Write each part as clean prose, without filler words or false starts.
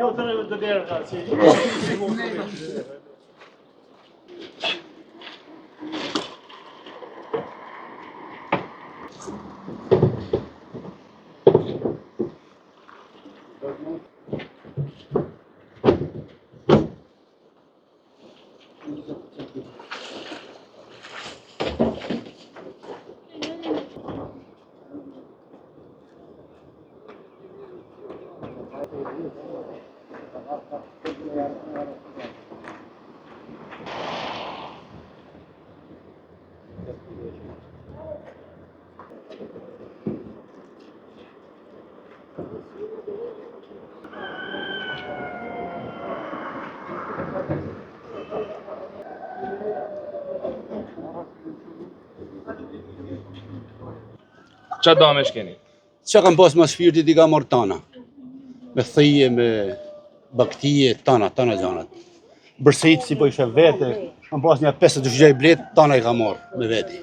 Eu trebuie de delegație. Qa do me shkeni? Qa kam pas ma shpirtit i ka marrë tana. Me thije, me baktije, tana gjanat. Bërsejt si po ishe vete, kam pas një 50 gjej blet, tana i ka marrë me veti.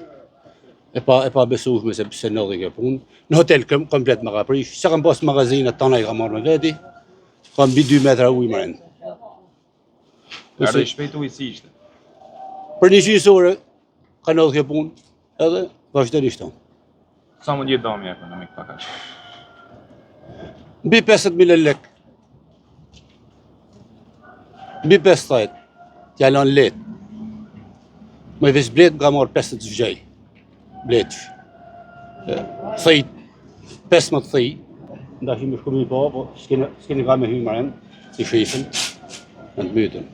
E pa besushme se nëllë i ke punë. Në hotel komplet me ka prish. Qa kam pas magazinat, tana i ka marrë me veti. Kam bi 2 metra ujë më rend. Erdhe i shpejt ujë si ishte? Për një gjysore, ka nëllë ke punë, edhe vazhderisht tonë. Sa mund jetë dami ekonomik pakash? Mbi 50.000 lek. Mbi 50, t'ja lanë letë. Me veç bletë më ka marrë 50 gjej. Bletësh. Thëjt, 15 thëj. Ndashi me shku mi pa, po s'keni ka me hy më rend, si shifën, në të mytën.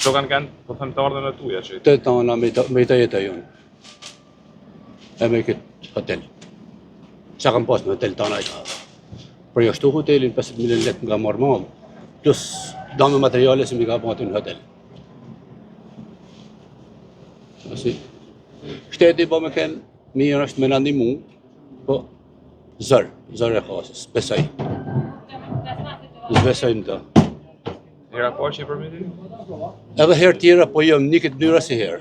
Qo kanë, po thëmë të ardhën e tuja që? Të tana me i të jetë e jonë. E me këtë hotel. Qa kam pas në hotel tana i ka. Për jashtu hotelin 50.000 lek nga marrë malë, plus dame materiale se mi ka pati në hotel. Asi, shteti po me kënë, mirë është me nëndi mu, po zërë e khasës, besaj. Zbesaj në ta. Hera po që i përmiti? Edhe herë tjera, po jo, një këtë njëra si herë.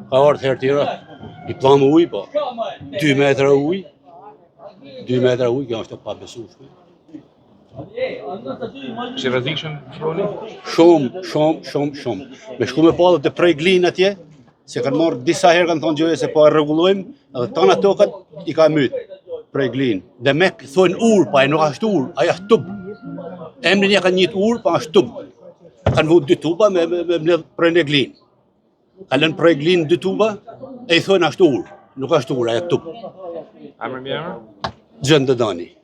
Ka ardhë herë tjera, i plamë ujë, po. 2 metra ujë. 2 metra ujë, kjo është e pa besushme. Që rrezikshëm shkoni? Shumë. Me shku me pa dhe të prej glinë atje, se kanë marrë disa herë kanë thonë gjoje se po e rregullojmë, edhe tana tokat i ka mytë prej glinë. Dhe me thonë urë, pa e nuk ashtë urë, aja tubë. Emrin ja kanë njët urë, pa ashtë tubë. Kanë vu 2 tuba me prej në glinë. Kanë prej glinë 2 tuba, e i thonë ashtë urë. Nuk ashtë urë, aja tubë. Amër mjërë? Gjëndë Dani.